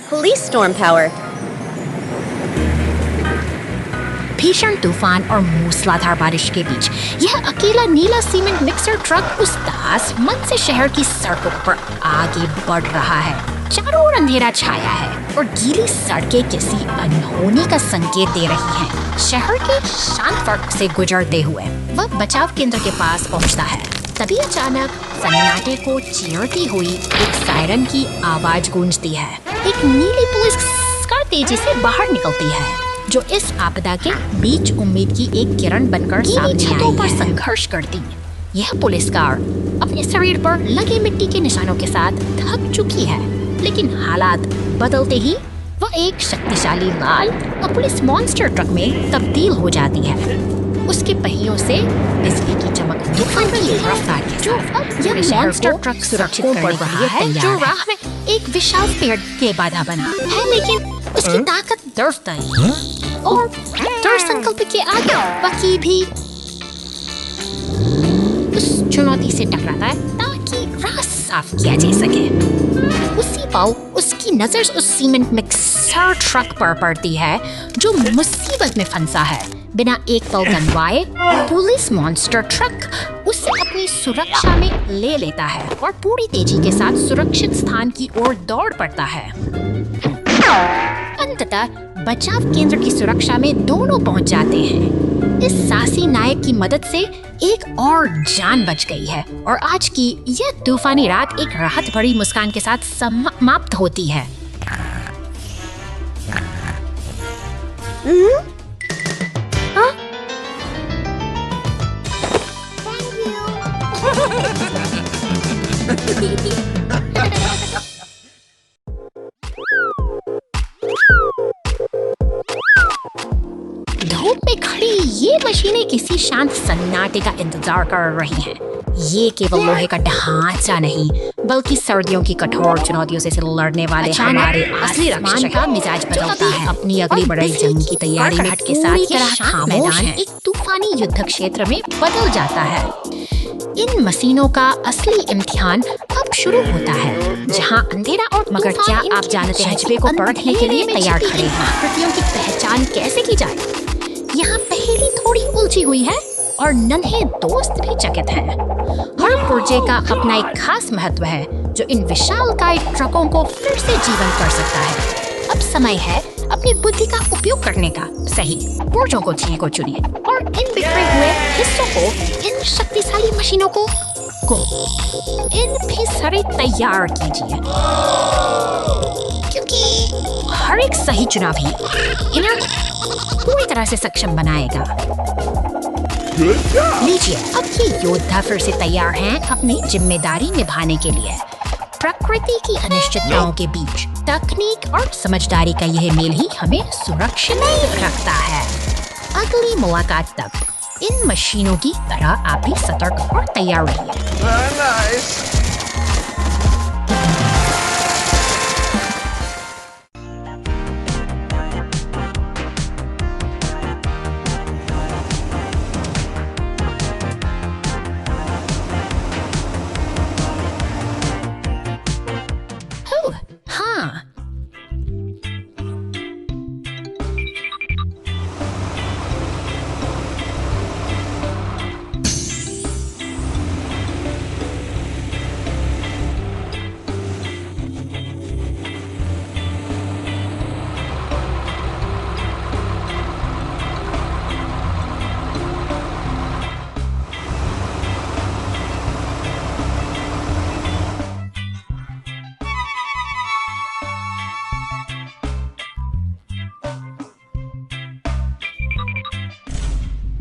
Police storm power. भीषण तूफान और मूसलाधार बारिश के बीच यह अकेला नीला सीमेंट मिक्सर ट्रक उस तहस मन से शहर की सड़कों पर आगे बढ़ रहा है। चारों ओर अंधेरा छाया है और गीली सड़कें किसी अनहोनी का संकेत दे रही हैं। शहर के शांत सड़क से गुजरते हुए वह बचाव केंद्र के पास पहुंचता है। तभी अचानक सन्नाटे को चीरती हुई एक सायरन की आवाज गूंजती है। एक नीली पुलिस कार तेजी से बाहर निकलती है, जो इस आपदा के बीच उम्मीद की एक किरण बनकर सामने आई पर संघर्ष करती। यह पुलिस कार अपने शरीर पर लगे मिट्टी के निशानों के साथ थक चुकी है, लेकिन हालात बदलते ही वह एक शक्तिशाली लाल पुलिस मॉन्स्टर ट्रक में तब्दील हो जाती है। उसके पहियों से बिजली की चमक तूफान की रफ्तार के साथ यह मॉन्स्टर ट्रक सुरक्षित करने के लिए तैयार है। राह में एक विशाल पेड़ के बाधा बना है, लेकिन उसकी ताकत दर्दनाक और दृढ़ संकल्प के आगे बाकी भी उस चुनौती से टकराता है ताकि राह साफ किया जा सके। उसी पल उसकी नजर उस सीमेंट मिक्सर ट्रक पर पड़ती है जो मुसीबत में फंसा है। बिना एक पल गंवाए पुलिस मॉन्स्टर ट्रक उसे अपनी सुरक्षा में ले लेता है और पूरी तेजी के साथ सुरक्षित स्थान की ओर दौड़ पड़ता है। अंततः बचाव केंद्र की सुरक्षा में दोनों पहुंच जाते हैं। इस साहसी नायक की मदद से एक और जान बच गई है और आज की यह तूफानी रात एक राहत भरी मुस्कान के साथ समाप्त होती है। धूप में खड़ी ये मशीनें किसी शांत सन्नाटे का इंतजार कर रही हैं। ये केवल लोहे का ढांचा नहीं, बल्कि सर्दियों की कठोर चुनौतियों से लड़ने वाले हमारे असली रक्षक का मिजाज बदलता है। अपनी अगली बड़ी जंग की तैयारी में के साथ ये शांत मैदान एक तूफानी युद्ध क्षेत्र में बदल जाता है। इन मशीनों का असली इम्तिहान अब शुरू होता है, जहां अंधेरा और मगर क्या आप जानते हैं जज्बे को परखने के लिए तैयार खड़े हैं। कृतियों की पहचान कैसे की जाए, यहाँ पहेली थोड़ी उलझी हुई है और नन्हे दोस्त भी चकित हैं। हर पुर्जे का अपना एक खास महत्व है जो इन विशालकाय ट्रकों को फिर से जीवंत कर सकता है। अब समय है अपनी बुद्धि का उपयोग करने का। सही पुर्जों को चुनिए और इन बिखरे हुए हिस्सों को, इन शक्तिशाली मशीनों को इन फिसरे तैयार कीजिए, क्योंकि हर एक सही चुनाव ही इन्हें पूरी तरह से सक्षम बनाएगा। लीजिए, अब ये योद्धा फिर से तैयार हैं अपनी जिम्मेदारी निभाने के लिए। प्रकृति की अनिश्चितताओं के बीच तकनीक और समझदारी का यह मेल ही हमें सुरक्षित रखता है। अगली मुलाकात तक इन मशीनों की तरह आप भी सतर्क और तैयार रहिए।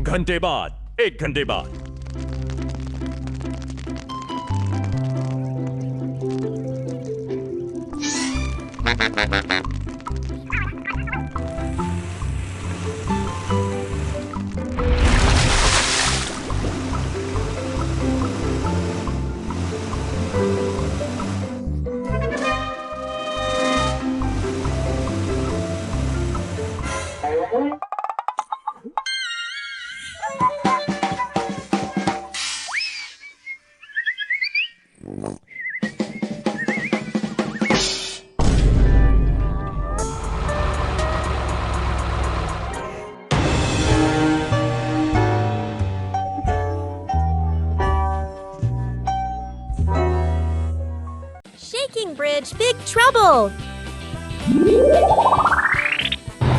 घंटे बाद, 1 घंटे बाद। big trouble.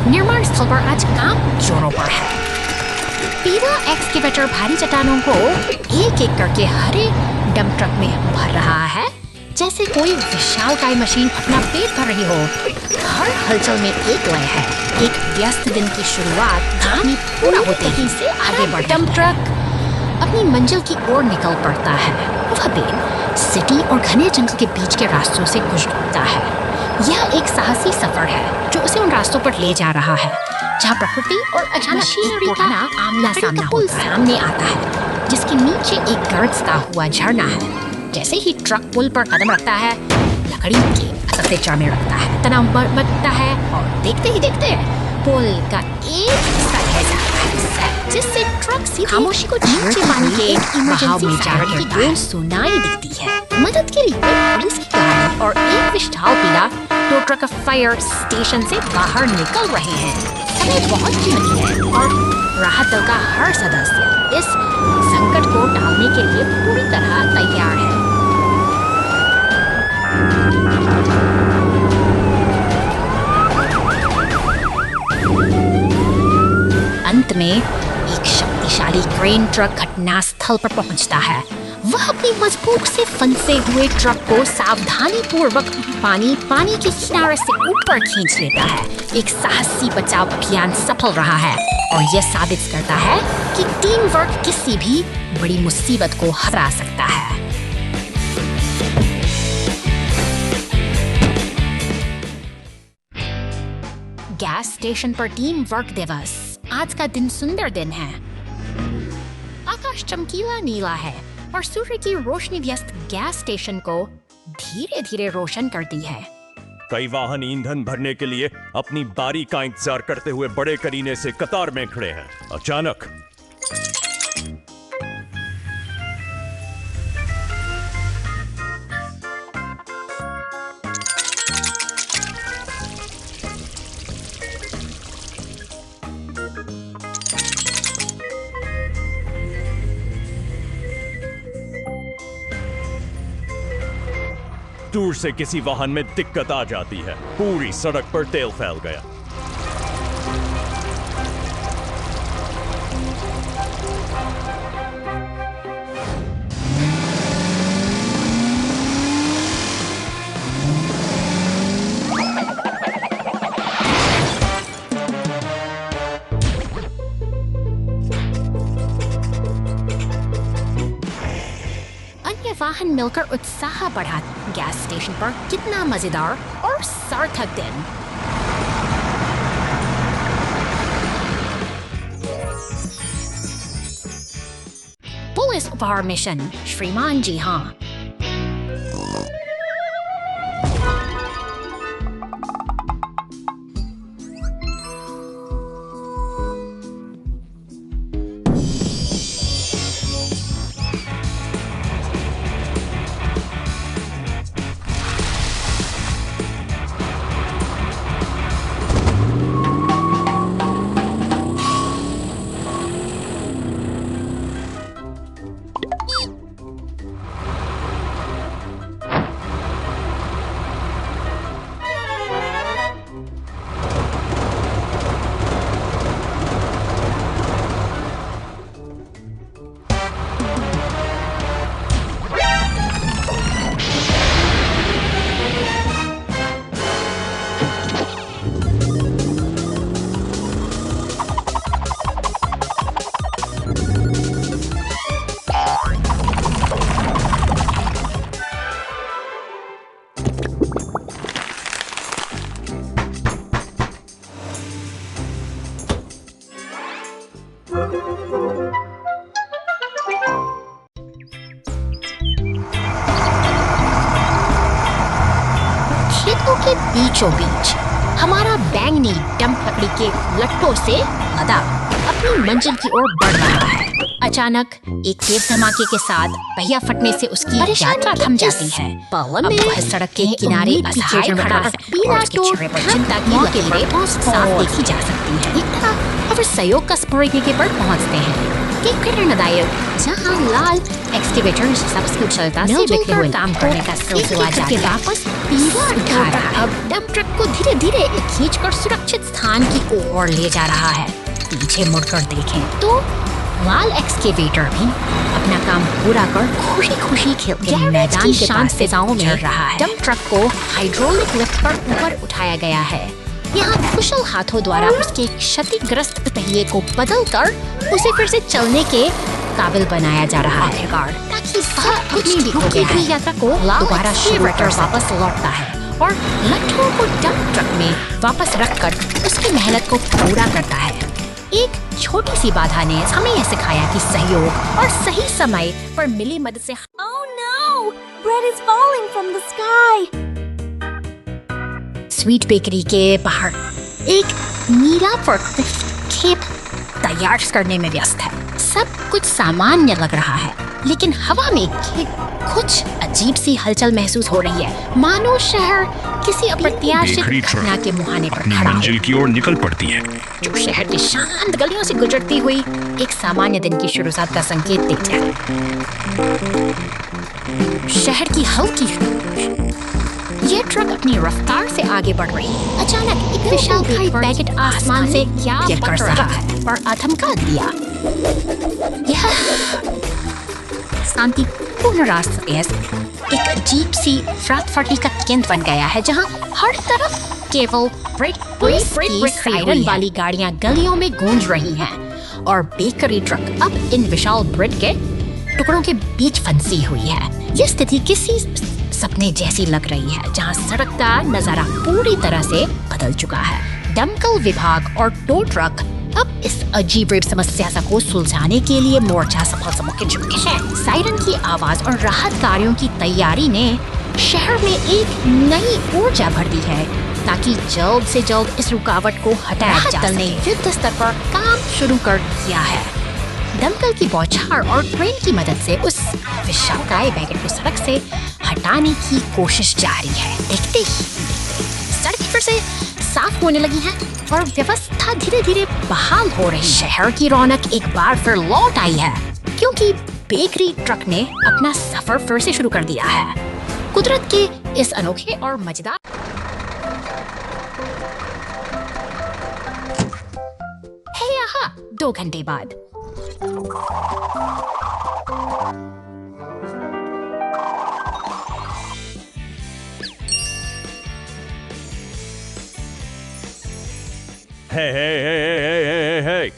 निर्माण स्थल पर आज काम जोरों पर है। पीला एक्सकेवेटर भारी चट्टानों को एक एक करके हरे डंप ट्रक में भर रहा है, जैसे कोई विशालकाय मशीन अपना पेट भर रही हो। हर हलचल में एक लय है। एक व्यस्त दिन की शुरुआत कहानी पूरा होते ही से आगे बढ़ डंप ट्रक अपनी मंजिल की ओर निकल पड़ता है। वह दिन सिटी और घने जंगल के बीच के रास्तों से गुजरता है। यह एक साहसी सफर है जो उसे उन रास्तों पर ले जा रहा है जहाँ प्रकृति और अचानक मशीनरी का आमना सामना सामने आता है, जिसके नीचे एक गरजता हुआ झरना है। जैसे ही ट्रक पुल पर कदम रखता है, लकड़ी के असर से चढ़ने लगता है, तनाव बढ़ता है और देखते ही देखते पुल का एक हिस्सा रह जाता है, जिससे ट्रक सीधे खामोशी को नीचे पानी के एक इमरजेंसी में जाने की गूंज सुनाई देती है। मदद के लिए पुलिस की गाड़ी और एक विशाल पीला टो ट्रक फायर स्टेशन से बाहर निकल रहे हैं। समय बहुत कीमती है और राहत दल का हर सदस्य इस संकट को टालने के लिए पूरी तरह तैयार है। अंत में एक शक्तिशाली क्रेन ट्रक घटनास्थल पर पहुंचता है। वह अपनी मजबूत से फंसे हुए ट्रक को सावधानी पूर्वक पानी के किनारे से ऊपर खींच लेता है। एक साहसी बचाव अभियान सफल रहा है और यह साबित करता है कि टीम वर्क किसी भी बड़ी मुसीबत को हरा सकता है। गैस स्टेशन पर टीम वर्क दिवस। आज का दिन सुंदर दिन है। आकाश चमकीला नीला है और सूर्य की रोशनी व्यस्त गैस स्टेशन को धीरे धीरे रोशन करती है। कई वाहन ईंधन भरने के लिए अपनी बारी का इंतजार करते हुए बड़े करीने से कतार में खड़े हैं। अचानक दूर से किसी वाहन में दिक्कत आ जाती है। पूरी सड़क पर तेल फैल गया। वाहन मिलकर उत्साह बढ़ा। गैस स्टेशन पर कितना मजेदार और सार्थक दिन। पुलिस उपहार मिशन। श्रीमान जी हाँ। खेतों के बीचों बीच हमारा बैंगनी डंप लकड़ी के लट्टों से लदा अपनी मंजिल की ओर बढ़ रहा है। अचानक एक तेज धमाके के साथ पहिया फटने से उसकी यात्रा थम जाती है। अब वह सड़क के किनारे असहाय खड़ा है और उसके चेहरे पर चिंता की लकीरें साफ देखी जा सकती हैं। और सहयोग का स्पर्श के पर पहुंचते हैं। एक प्रेरणादायक जहां लाल एक्सकेवेटर सब कुछ चलता से बिखरे हुए काम करने का सिलसिला जारी है। वापस पीला उठा रहा है। अब डंप ट्रक को धीरे धीरे खींचकर सुरक्षित स्थान की ओर ले जा रहा है। पीछे मुड़कर देखें तो लाल एक्सकेवेटर भी अपना काम पूरा कर खुशी खेलते मैदान की शांत फिजाओं में चल रहा है। डंप ट्रक को हाइड्रोलिक लिफ्ट पर ऊपर उठाया गया है। यहाँ कुशल हाथों द्वारा उसके क्षतिग्रस्त पहिए को बदलकर उसे फिर से चलने के काबिल बनाया जा रहा है, ताकि सब कुछ रुकी हुई यात्रा को दोबारा शुरू कर वापस लौटता है और लट्ठों को डंप ट्रक में वापस रखकर उसकी मेहनत को पूरा करता है। एक छोटी सी बाधा ने हमें यह सिखाया कि सहयोग और सही समय पर मिली मदद से Oh no! Bread is falling from the sky! Sweet bakery के बाहर एक नीला फोर्कलिफ्ट खेप तैयार करने में व्यस्त है। सब कुछ सामान्य लग रहा है, लेकिन हवा में कुछ अजीब सी हलचल महसूस हो रही है, मानो शहर किसी अप्रत्याशित घटना के मुहाने पर खड़ा मंजिल की ओर निकल पड़ती है, जो शहर की शांत गलियों से गुजरती हुई एक सामान्य दिन की शुरुआत का संकेत देता है। शहर की हल्की ये ट्रक अपनी रफ्तार से आगे बढ़ रही है। अचानक एक विशालकाय पैकेट आसमान से गिरकर रहा है और धमका दिया। यह शांतिपूर्ण रास्ते एक अजीब सी फटाफटी का केंद्र बन गया है, जहां हर तरफ केवल सायरन वाली गाड़ियां गलियों में गूंज रही हैं और बेकरी ट्रक अब इन विशाल ब्रेड के टुकड़ों के बीच फंसी हुई है। यह स्थिति किसी सपने जैसी लग रही है, जहां सड़क का नजारा पूरी तरह से बदल चुका है। दमकल विभाग और टो ट्रक अब इस अजीब समस्या को सुलझाने के लिए मोर्चा सफल के चुके हैं। सायरन की आवाज और राहत कार्यों की तैयारी ने शहर में एक नई ऊर्जा भर दी है, ताकि जल्द से जल्द इस रुकावट को हटाया जा सके। युद्ध स्तर पर काम शुरू कर दिया है। दमकल की बौछार और ट्रेन की मदद से उस विशालकाय बैगन को सड़क से हटाने की कोशिश जारी है। देखते ही सड़कें फिर से साफ होने लगी हैं और व्यवस्था धीरे धीरे बहाल हो रही। शहर की रौनक एक बार फिर लौट आई है, क्योंकि बेकरी ट्रक ने अपना सफर फिर से शुरू कर दिया है। कुदरत के इस अनोखे और मजेदार है यहाँ 2 घंटे बाद। Hey.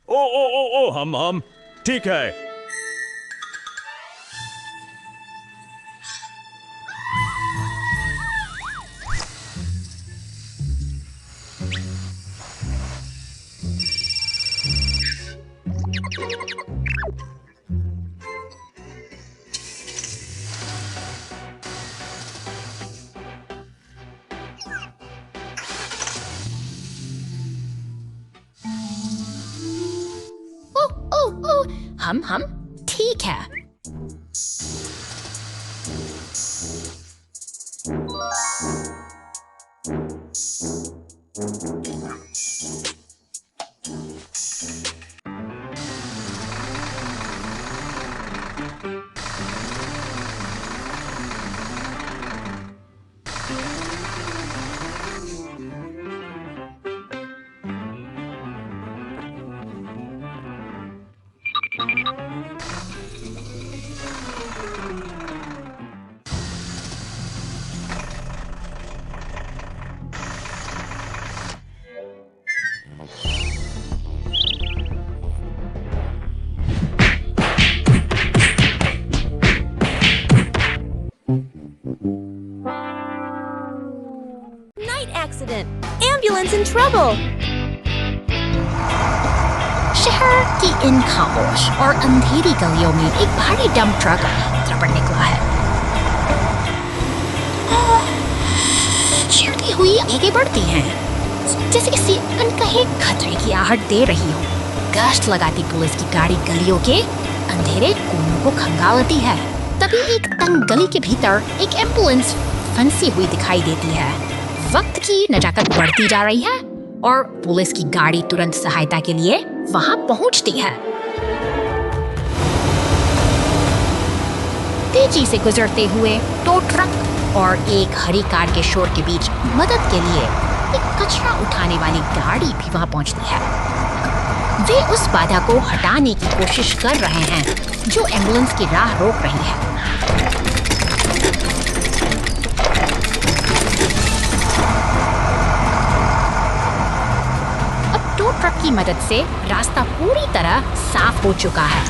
ओ, हम ठीक है। हम ठीक है। Accident. Ambulance in trouble. शहर की इन खामोश और अंधेरी गलियों में एक भारी डंप ट्रक यात्रा पर निकला है। चीरती हुई आगे बढ़ती हैं, जैसे किसी अनकहे खतरे की आहट दे रही हो। गश्त लगाती पुलिस की गाड़ी गलियों के अंधेरे कोनों को खंगालती है। तभी एक तंग गली के भीतर एक एम्बुलेंस फंसी हुई दिखाई देती है। वक्त की नजाकत बढ़ती जा रही है और पुलिस की गाड़ी तुरंत सहायता के लिए वहां पहुंचती है। तेजी से गुजरते हुए टो ट्रक और एक हरी कार के शोर के बीच मदद के लिए एक कचरा उठाने वाली गाड़ी भी वहां पहुंचती है। वे उस बाधा को हटाने की कोशिश कर रहे हैं जो एम्बुलेंस की राह रोक रही है। अब टो ट्रक की मदद से रास्ता पूरी तरह साफ हो चुका है।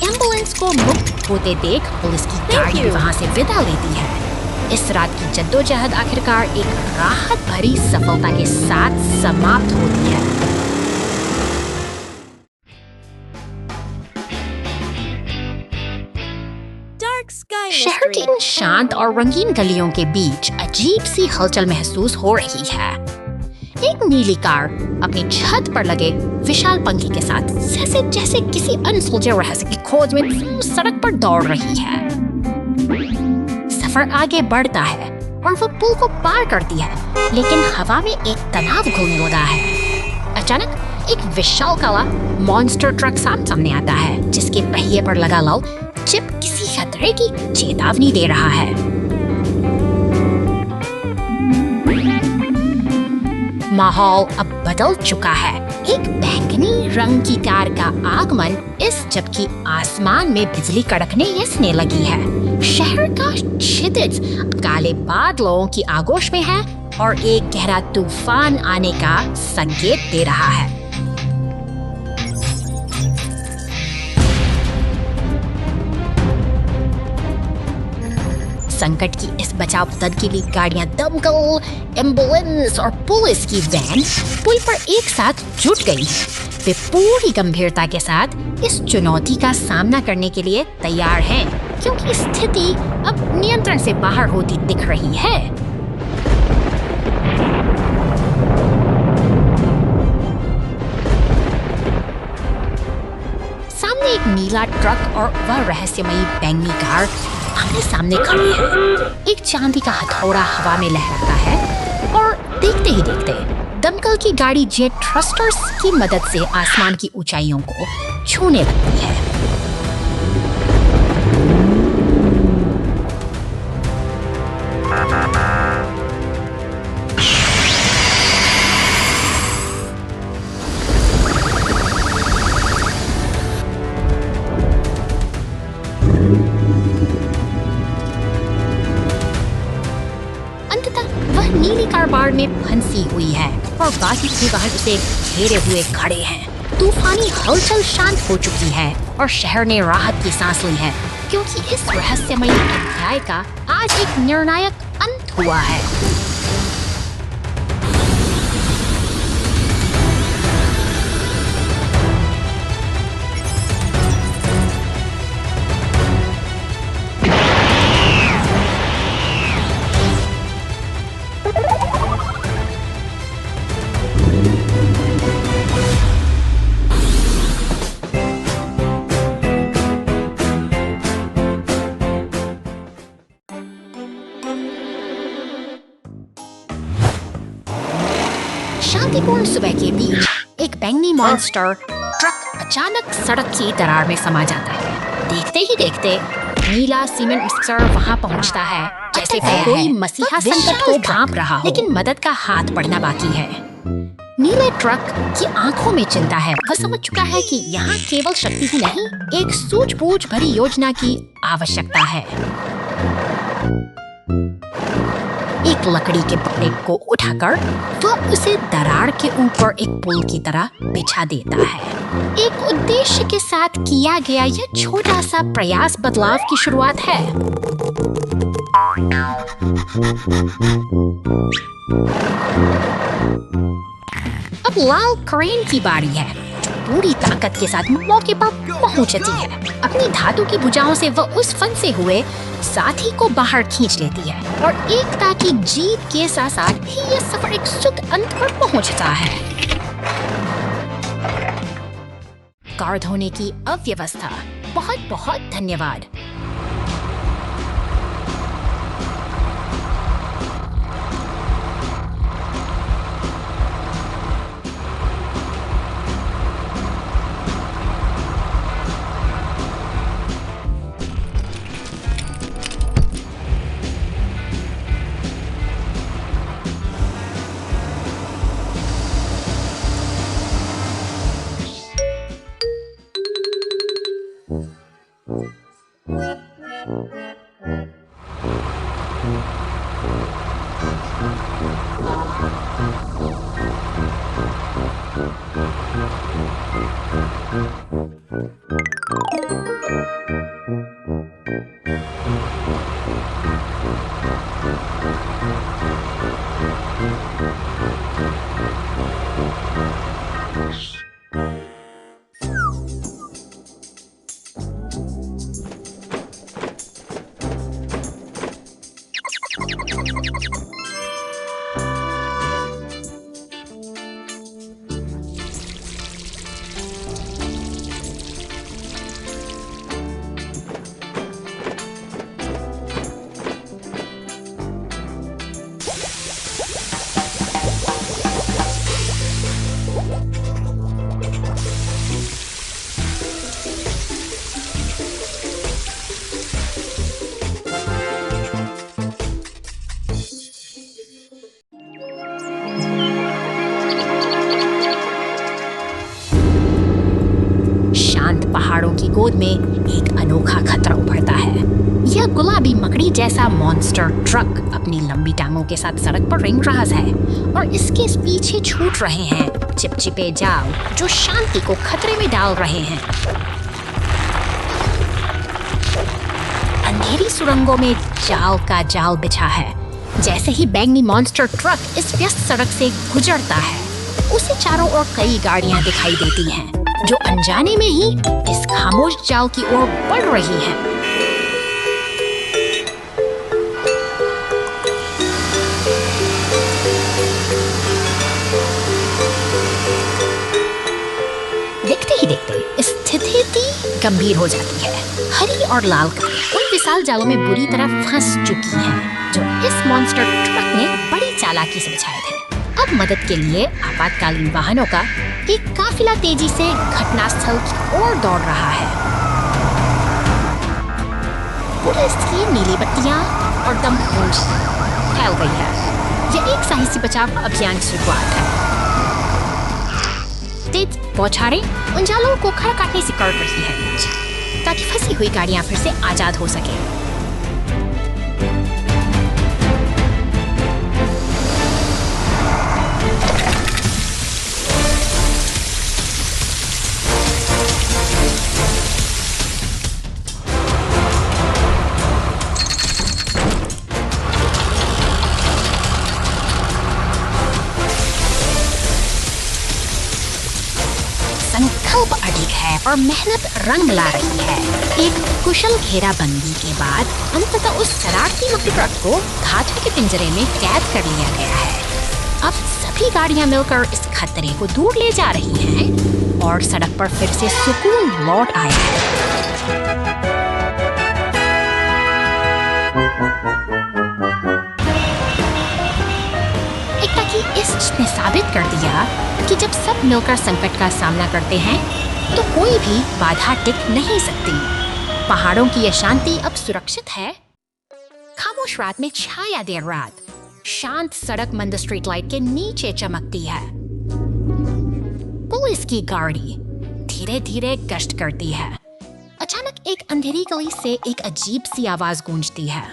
एम्बुलेंस को मुक्त होते देख पुलिस की गाड़ी भी वहां से विदा लेती है। इस रात की जद्दोजहद आखिरकार एक राहत भरी सफलता के साथ समाप्त होती है। शहर की इन शांत और रंगीन गलियों के बीच अजीब सी हलचल महसूस हो रही है। एक नीली कार अपनी छत पर लगे विशाल पंखे के साथ जैसे किसी अनसुलझे रहस्य की खोज में सड़क पर दौड़ रही है। सफर आगे बढ़ता है और वो पुल को पार करती है, लेकिन हवा में एक तनाव घूमने लगा है। अचानक एक विशाल काला मॉन्स्टर ट्रक सामने आता है, जिसके पहिए पर लगा लाल चिप किसी खतरे की चेतावनी दे रहा है। माहौल अब बदल चुका है। एक बैंगनी रंग की कार का आगमन इस जबकि आसमान में बिजली कड़कने यसने लगी है। शहर का क्षितिज काले बादलों की आगोश में है और एक गहरा तूफान आने का संकेत दे रहा है। संकट की इस बचाव तदकीली गाड़ियां दमकल, एम्बुलेंस और पुलिस की वैन पुल पर एक साथ जुट गई। वे पूरी गंभीरता के साथ इस चुनौती का सामना करने के लिए तैयार हैं, क्योंकि स्थिति अब नियंत्रण से बाहर होती दिख रही है। सामने एक नीला ट्रक और वह रहस्यमयी बैंगनी कार आमने सामने खड़ी है। एक चांदी का हथौड़ा हवा में लहराता है और देखते ही देखते दमकल की गाड़ी जेट थ्रस्टर्स की मदद से आसमान की ऊंचाइयों को छूने लगती है। नीली कार बाढ़ में फंसी हुई है और बाकी भी वाहन उसे घेरे हुए खड़े हैं। तूफानी हलचल शांत हो चुकी है और शहर ने राहत की सांस ली है, क्योंकि इस रहस्यमयी अध्याय का आज एक निर्णायक अंत हुआ है। शांतिपूर्ण सुबह के बीच एक बैंगनी मॉन्स्टर ट्रक अचानक सड़क की दरार में समा जाता है। देखते ही देखते नीला सीमेंट मिक्सर वहां पहुंचता है, जैसे कोई मसीहा संकट को भांप रहा हो, लेकिन मदद का हाथ बढ़ना बाकी है। नीले ट्रक की आंखों में चिंता है। वह समझ चुका है कि यहाँ केवल शक्ति ही नहीं, एक सूझबूझ भरी योजना की आवश्यकता है। एक लकड़ी के पट्टे को उठाकर वह उसे दरार के ऊपर एक पुल की तरह बिछा देता है। एक उद्देश्य के साथ किया गया यह छोटा सा प्रयास बदलाव की शुरुआत है। अब लाल क्रेन की बारी है, जो पूरी ताकत के साथ मौके पर पहुंचती है। अपनी धातु की भुजाओं से वह उस फंसे हुए साथी को बाहर खींच लेती है और एकता की जीत के साथ साथ ही यह सफर एक सुख अंत पर पहुंचता है। कार धोने की अव्यवस्था। बहुत बहुत धन्यवाद। पहाड़ों की गोद में एक अनोखा खतरा उभरता है। यह गुलाबी मकड़ी जैसा मॉन्स्टर ट्रक अपनी लंबी टांगों के साथ सड़क पर रेंग रहा है और इसके पीछे छूट रहे हैं चिपचिपे जाल जो शांति को खतरे में डाल रहे हैं। अंधेरी सुरंगों में जाल का जाल बिछा है। जैसे ही बैंगनी मॉन्स्टर ट्रक इस व्यस्त सड़क से गुजरता है, उसे चारों ओर कई गाड़ियां दिखाई देती हैं जो अनजाने में ही इस खामोश जाल की ओर बढ़ रही हैं। देखते ही देखते स्थिति गंभीर हो जाती है। हरी और लाल गाड़ियां उन विशाल जालों में बुरी तरह फंस चुकी हैं जो इस मॉन्स्टर ट्रक ने बड़ी चालाकी से बिछाए थे। अब मदद के लिए आपातकालीन वाहनों का एक काफिला तेजी से घटनास्थल की ओर दौड़ रहा है। पुलिस की नीली बत्तियां और दम गूंज फैल गई है। यह एक साहसी बचाव अभियान की शुरुआत है। तेज बौछारें उन जालों को खड़ा काटने से कर रही है ताकि फंसी हुई गाड़ियां फिर से आजाद हो सके। संकल्प अडिग है और मेहनत रंग ला रही है। एक कुशल घेराबंदी के बाद अंततः उस शरारती मकड़ी ट्रक को धातु के पिंजरे में कैद कर लिया गया है। अब सभी गाड़ियां मिलकर इस खतरे को दूर ले जा रही हैं और सड़क पर फिर से सुकून लौट आया है। इस ने साबित कर दिया कि जब सब मिलकर संकट का सामना करते हैं तो कोई भी बाधा टिक नहीं सकती। पहाड़ों की यह शांति अब सुरक्षित है। खामोश रात में छाया देर रात शांत सड़क मंद स्ट्रीट लाइट के नीचे चमकती है। पुलिस की गाड़ी धीरे धीरे गश्त करती है। अचानक एक अंधेरी गली से एक अजीब सी आवाज गूंजती है।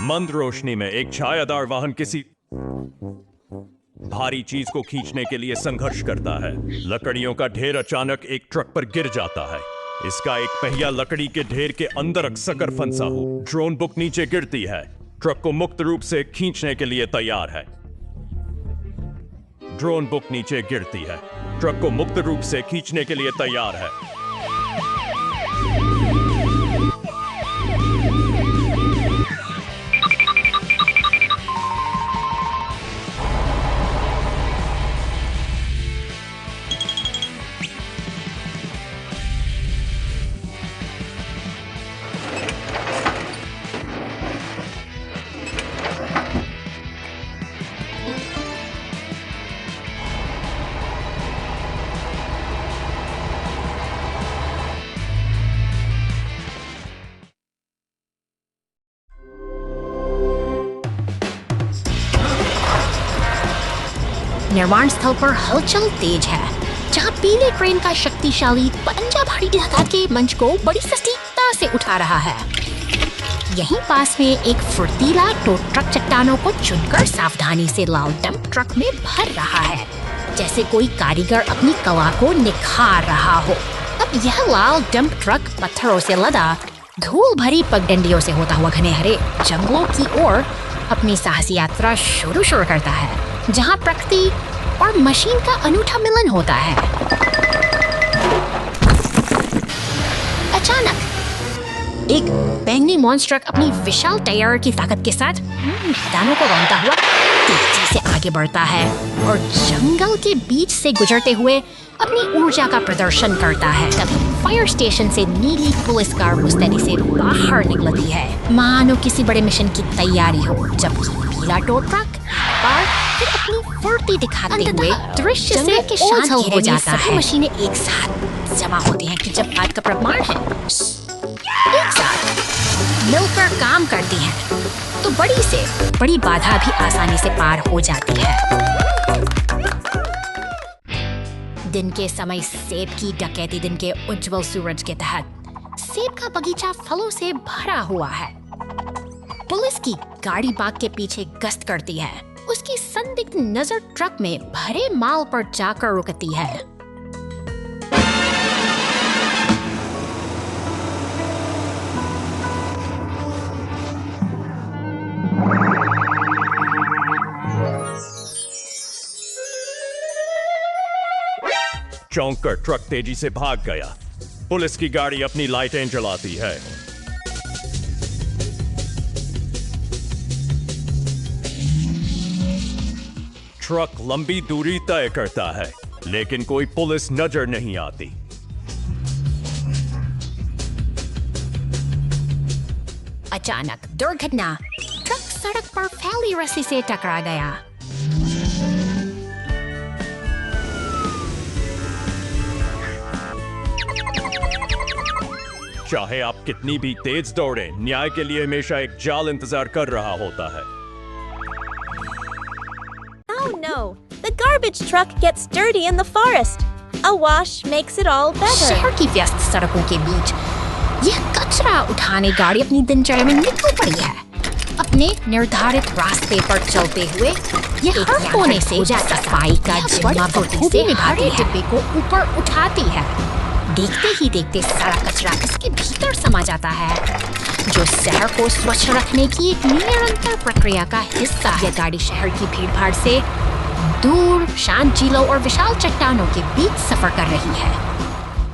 मंद रोशनी में एक छायादार वाहन किसी भारी चीज को खींचने के लिए संघर्ष करता है। लकड़ियों का ढेर अचानक एक ट्रक पर गिर जाता है। इसका एक पहिया लकड़ी के ढेर के अंदर अकसकर फंसा हो। ड्रोन बुक नीचे गिरती है। ट्रक को मुक्त रूप से खींचने के लिए तैयार है। ड्रोन बुक नीचे गिरती है। ट्रक को मुक्त रूप से खींचने के लिए तैयार है। निर्माण स्थल पर हलचल तेज है, जहां पीले क्रेन का शक्तिशाली पंजा भारी धातु के मंच को बड़ी सटीकता से उठा रहा है। यहीं पास में एक फुर्तीला टो ट्रक चट्टानों को चुनकर सावधानी से लाल डंप ट्रक में भर रहा है, जैसे कोई कारीगर अपनी कला को निखार रहा हो। अब यह लाल डंप ट्रक पत्थरों से लदा धूल भरी पगडंडियों से होता हुआ घने हरे जंगलों की ओर अपनी साहसी यात्रा शुरू करता है, जहां प्रकृति और मशीन का अनूठा मिलन होता है। अचानक एक बैंगनी मॉन्स्टर अपनी विशाल टायर की ताकत के साथ मैदानों को रौंदता हुआ तेजी से आगे बढ़ता है और जंगल के बीच से गुजरते हुए अपनी ऊर्जा का प्रदर्शन करता है। तभी फायर स्टेशन से नीली पुलिस कार मुस्तैदी से बाहर निकलती है, मानो किसी बड़े मिशन की तैयारी हो, जबकि पीला टो ट्रक और फिर अपनी फुर्ती दिखाते हुए दृश्य से के शांत हो जाता है। मशीनें एक साथ जमा होती हैं कि जब बात का प्रमाण है एक साथ मिलकर काम करती हैं, तो बड़ी से बड़ी बाधा भी आसानी से पार हो जाती है। दिन के समय सेब की डकैती दिन के उज्जवल सूरज के तहत सेब का बगीचा फलों से भरा हुआ है। पुलिस की गाड़ी बाग के पीछे गश्त करती है। उसकी संदिग्ध नजर ट्रक में भरे माल पर जाकर रुकती है। चौंक कर ट्रक तेजी से भाग गया। पुलिस की गाड़ी अपनी लाइटें जलाती है। ट्रक लंबी दूरी तय करता है, लेकिन कोई पुलिस नजर नहीं आती। अचानक दुर्घटना, ट्रक सड़क पर फैली रस्सी से टकरा गया। चाहे आप कितनी भी तेज दौड़े, न्याय के लिए हमेशा एक जाल इंतजार कर रहा होता है। Oh no! The garbage truck gets dirty in the forest. A wash makes it all better. शहर की व्यस्त सड़कों के बीच यह कचरा उठाने गाड़ी अपनी दिनचर्या में निकल पड़ी है। अपने निर्धारित रास्ते पर चलते हुए यह हर कोने से सफाई का जिम्मा बखूबी निभाती है। डिब्बे को ऊपर उठाती है। देखते ही देखते सारा कचरा इसके भीतर समा जाता है, जो शहर को स्वच्छ रखने की एक निरंतर प्रक्रिया का हिस्सा है। यह गाड़ी शहर की भीड़-भाड़ से दूर शांत झीलों और विशाल चट्टानों के बीच सफर कर रही है,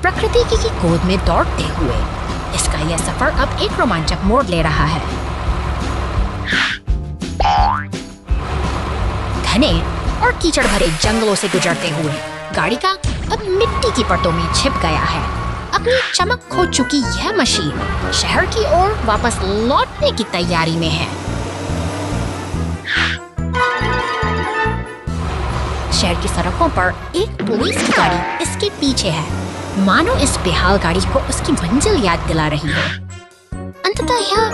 प्रकृति की गोद में दौड़ते हुए। इसका यह सफर अब एक रोमांचक मोड़ ले रहा है। घने और कीचड़ भरे जंगलों से गुजरते हुए गाड़ी का अब मिट्टी की परतों में छिप गया है। अपनी चमक खो चुकी यह मशीन शहर की ओर वापस लौटने की तैयारी में है। शहर की सड़कों पर एक पुलिस की गाड़ी इसके पीछे है, मानो इस बेहाल गाड़ी को उसकी मंजिल याद दिला रही है। अंततः यह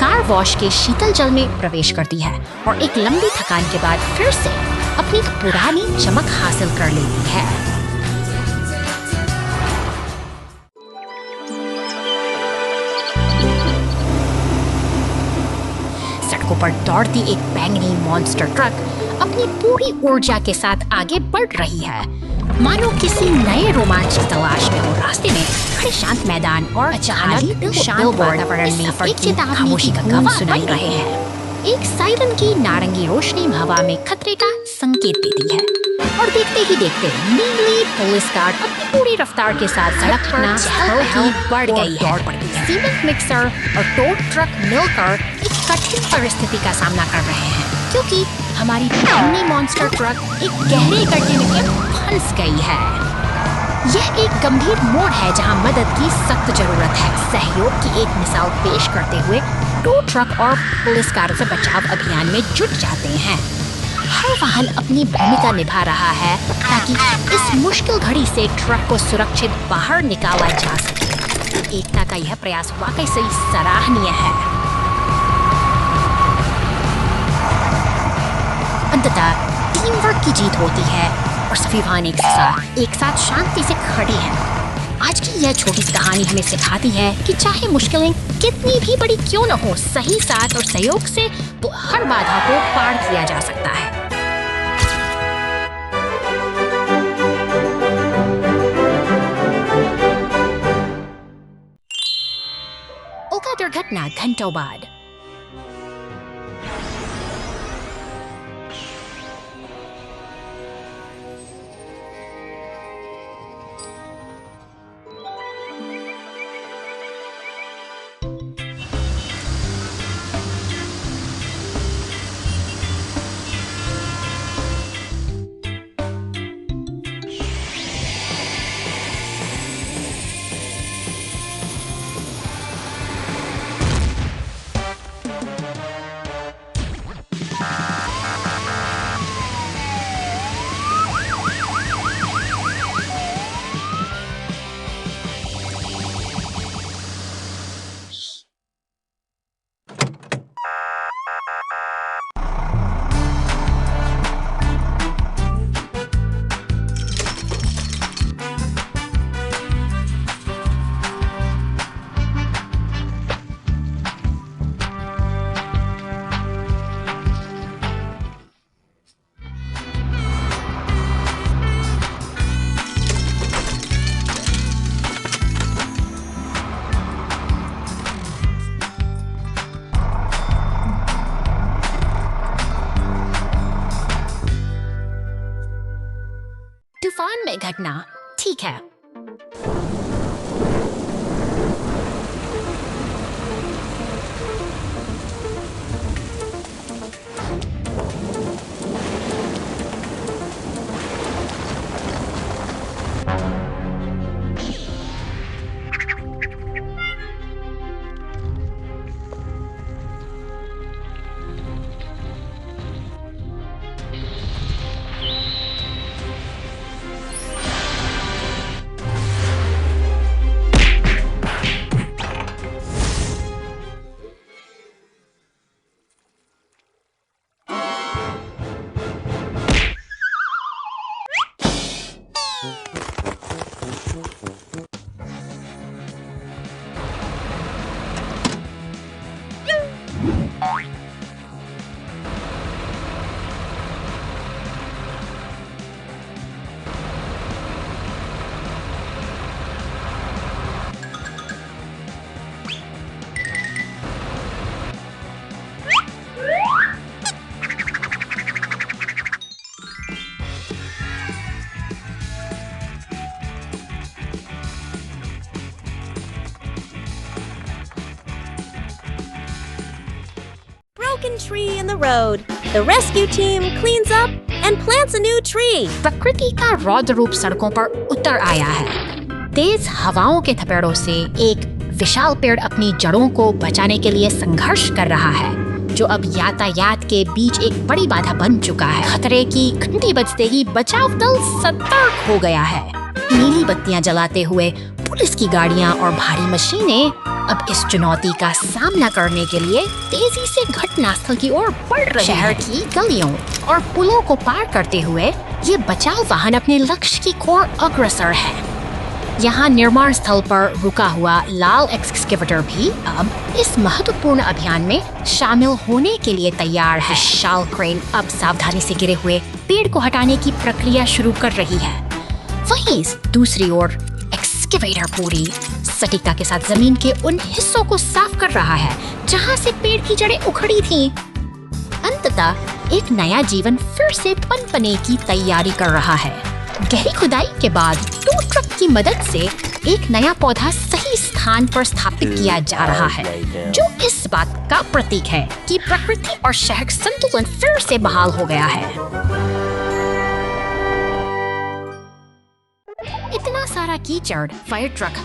कार वॉश के शीतल जल में प्रवेश करती है और एक लंबी थकान के बाद फिर से अपनी पुरानी चमक हासिल कर लेती है। सड़कों पर दौड़ती एक बैंगनी मॉन्स्टर ट्रक अपनी पूरी ऊर्जा के साथ आगे बढ़ रही है, मानो किसी नए रोमांच की तलाश में हो। रास्ते में खड़े शांत मैदान और अचानक शांत वातावरण में एक चेतावनी खामोशी का गूंज सुनाई रहे हैं। एक सायरन की नारंगी रोशनी हवा में खतरे का संकेत देती है और देखते ही देखते नीली पुलिस कार अपनी पूरी रफ्तार के साथ सड़क पर चहल बढ़ गई है। सीमेंट मिक्सर और टो ट्रक मिलकर एक कठिन परिस्थिति का सामना कर रहे हैं, क्योंकि हमारी पुरानी मॉन्स्टर ट्रक एक गहरे गड्ढे में फंस गई है। यह एक गंभीर मोड़ है जहां मदद की सख्त जरूरत है। सहयोग की एक मिसाल पेश करते हुए टो ट्रक और पुलिस कार से बचाव अभियान में जुट जाते हैं। हर वाहन अपनी भूमिका निभा रहा है ताकि इस मुश्किल घड़ी से ट्रक को सुरक्षित बाहर निकाला जा सके। एकता का यह प्रयास वाकई से सराहनीय है। अंततः टीम वर्क की जीत होती है और सभी वाहन एक साथ शांति से खड़े हैं। आज की यह छोटी सी कहानी हमें सिखाती है कि चाहे मुश्किलें कितनी भी बड़ी क्यों न हो, सही साथ और सहयोग से हर बाधा को पार किया जा सकता है। ओका दुर्घटना घंटों बाद। तूफान में घटना। ठीक है, Broken tree in the road. The rescue team cleans up and plants a new tree. प्रकृति का रौद्र रूप सड़कों पर उतर आया है। तेज हवाओं के थपेड़ों से एक विशाल पेड़ अपनी जड़ों को बचाने के लिए संघर्ष कर रहा है, जो अब यातायात के बीच एक बड़ी बाधा बन चुका है। खतरे की घंटी बजते ही बचाव दल सतर्क हो गया है। नीली बत्तियां जलाते हुए पुलिस की गाड़ियां और भारी मशीनें अब इस चुनौती का सामना करने के लिए तेजी से घटनास्थल की ओर बढ़ रहे हैं। शहर की गलियों और पुलों को पार करते हुए ये बचाव वाहन अपने लक्ष्य की ओर अग्रसर है। यहाँ निर्माण स्थल पर रुका हुआ लाल एक्सकेवेटर भी अब इस महत्वपूर्ण अभियान में शामिल होने के लिए तैयार है। विशाल क्रेन अब सावधानी से गिरे हुए पेड़ को हटाने की प्रक्रिया शुरू कर रही है। वहीं दूसरी ओर एक्सकेवेटर पूरी सटीकता के साथ जमीन के उन हिस्सों को साफ कर रहा है जहां से पेड़ की जड़ें उखड़ी थीं। अंततः एक नया जीवन फिर से पनपने की तैयारी कर रहा है। गहरी खुदाई के बाद टू ट्रक की मदद से एक नया पौधा सही स्थान पर स्थापित किया जा रहा है, जो इस बात का प्रतीक है कि प्रकृति और शहर का संतुलन फिर से बहाल हो गया है। इतना सारा कीचड़, फायर ट्रक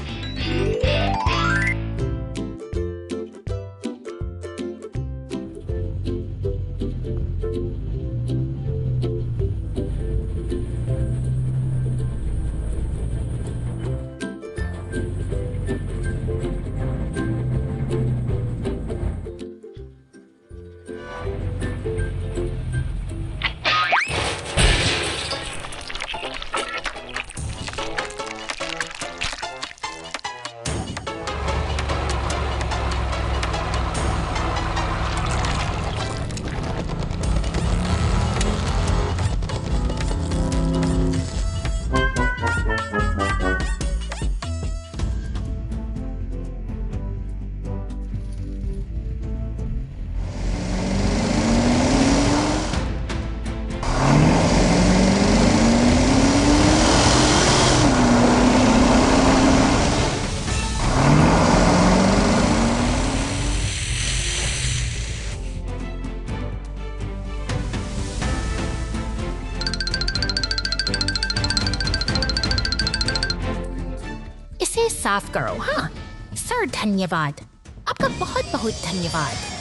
साफ करो। हाँ सर, धन्यवाद, आपका बहुत बहुत धन्यवाद।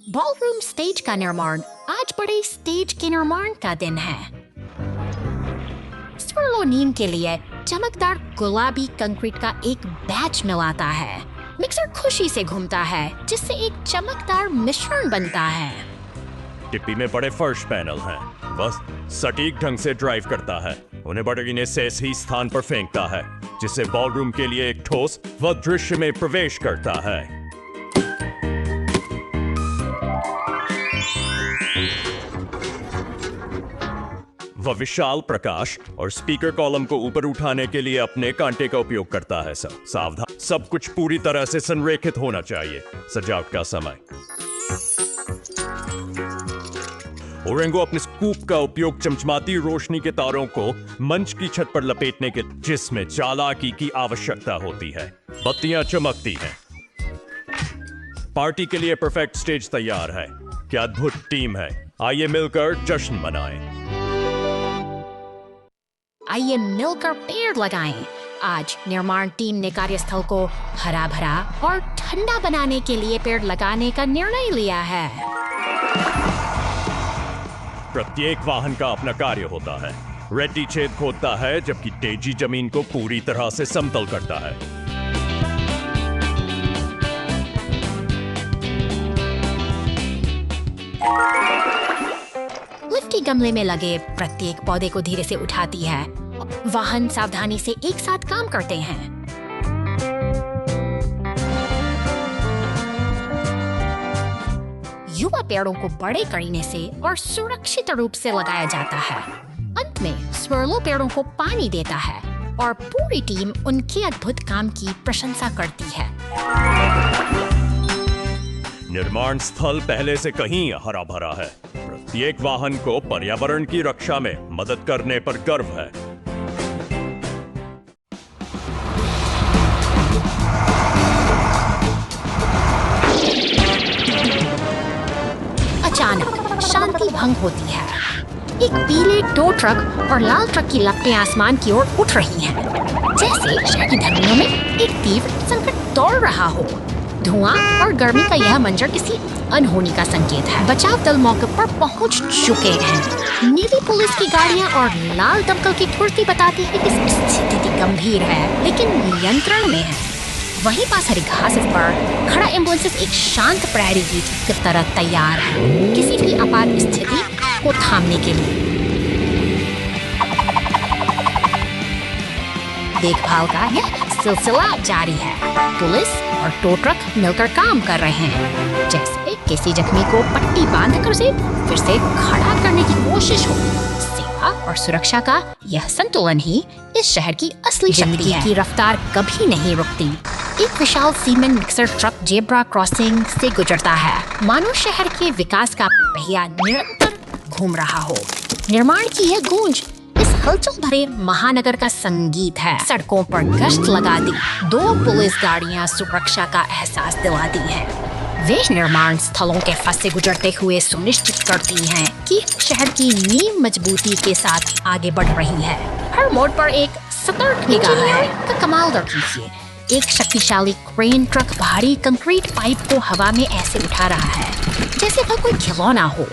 बॉलरूम स्टेज का निर्माण। आज बड़े स्टेज के निर्माण का दिन है। स्वर्लोनीम के लिए चमकदार गुलाबी कंक्रीट का एक बैच मिलाता है। मिक्सर खुशी से घूमता है जिससे एक चमकदार मिश्रण बनता है। टिप्पी में बड़े फर्श पैनल हैं। बस सटीक ढंग से ड्राइव करता है। उन्हें बटकीने से सही स्थान पर फेंकता है जिससे बॉलरूम के लिए एक ठोस व दृश्य में प्रवेश करता है। वह विशाल प्रकाश और स्पीकर कॉलम को ऊपर उठाने के लिए अपने कांटे का उपयोग करता है। सावधान, सब कुछ पूरी तरह से संरेखित होना चाहिए। सजावट का समय। ओरेंगो अपने स्कूप का उपयोग चमचमाती रोशनी के तारों को मंच की छत पर लपेटने के, जिसमें चालाकी की आवश्यकता होती है। बत्तियां चमकती हैं। पार्टी के लिए परफेक्ट स्टेज तैयार है। क्या अद्भुत टीम है। आइए मिलकर जश्न मनाएं। आइए मिलकर पेड़ लगाएं। आज निर्माण टीम ने कार्यस्थल को हरा भरा और ठंडा बनाने के लिए पेड़ लगाने का निर्णय लिया है। प्रत्येक वाहन का अपना कार्य होता है। रेड्डी छेद खोदता है जबकि डेजी जमीन को पूरी तरह से समतल करता है। लिफ्टी गमले में लगे प्रत्येक पौधे को धीरे से उठाती है। वाहन सावधानी से एक साथ काम करते हैं। युवा पेड़ों को बड़े करीने से और सुरक्षित रूप से लगाया जाता है। अंत में स्वर्लो पेड़ों को पानी देता है और पूरी टीम उनके अद्भुत काम की प्रशंसा करती है। निर्माण स्थल पहले से कहीं हरा भरा है। प्रत्येक वाहन को पर्यावरण की रक्षा में मदद करने पर गर्व है। अचानक शांति भंग होती है। एक पीले टो ट्रक और लाल ट्रक की लपटें आसमान की ओर उठ रही हैं, जैसे शहर की धरनियों में एक तीव्र संकट दौड़ रहा हो। धुआं और गर्मी का यह मंजर किसी अनहोनी का संकेत है। बचाव दल मौके पर पहुंच चुके हैं। नीली पुलिस की गाड़ियां और लाल दमकल की ठुड़की बताती है कि स्थिति गंभीर है लेकिन नियंत्रण में है। वहीं पास हरी घास पर खड़ा एम्बुलेंस एक शांत प्रहरी की तरह तैयार है, किसी भी आपात स्थिति को थामने के लिए। देखभाल का यह सिलसिला जारी है। पुलिस और टो ट्रक मिलकर काम कर रहे हैं, जैसे किसी जख्मी को पट्टी बांधकर उसे फिर से खड़ा करने की कोशिश हो। सेवा और सुरक्षा का यह संतुलन ही इस शहर की असली शक्ति है। की रफ्तार कभी नहीं रुकती। एक विशाल cement mixer truck zebra crossing से गुजरता है, मानो शहर के विकास का पहिया निरंतर घूम रहा हो। निर्माण की यह गूंज इस हलचल भरे महानगर का संगीत है। सड़कों पर गश्त लगाती 2 पुलिस गाड़ियां सुरक्षा का एहसास दिलाती हैं। वे निर्माण स्थलों के फंसे गुजरते हुए सुनिश्चित करती हैं कि शहर की नींव मजबूती के साथ आगे बढ़ रही है। हर मोड़ पर एक सतर्क निगाह है। का कमाल कीजिए। एक शक्तिशाली क्रेन ट्रक भारी कंक्रीट पाइप को हवा में ऐसे उठा रहा है जैसे वह कोई खिलौना हो।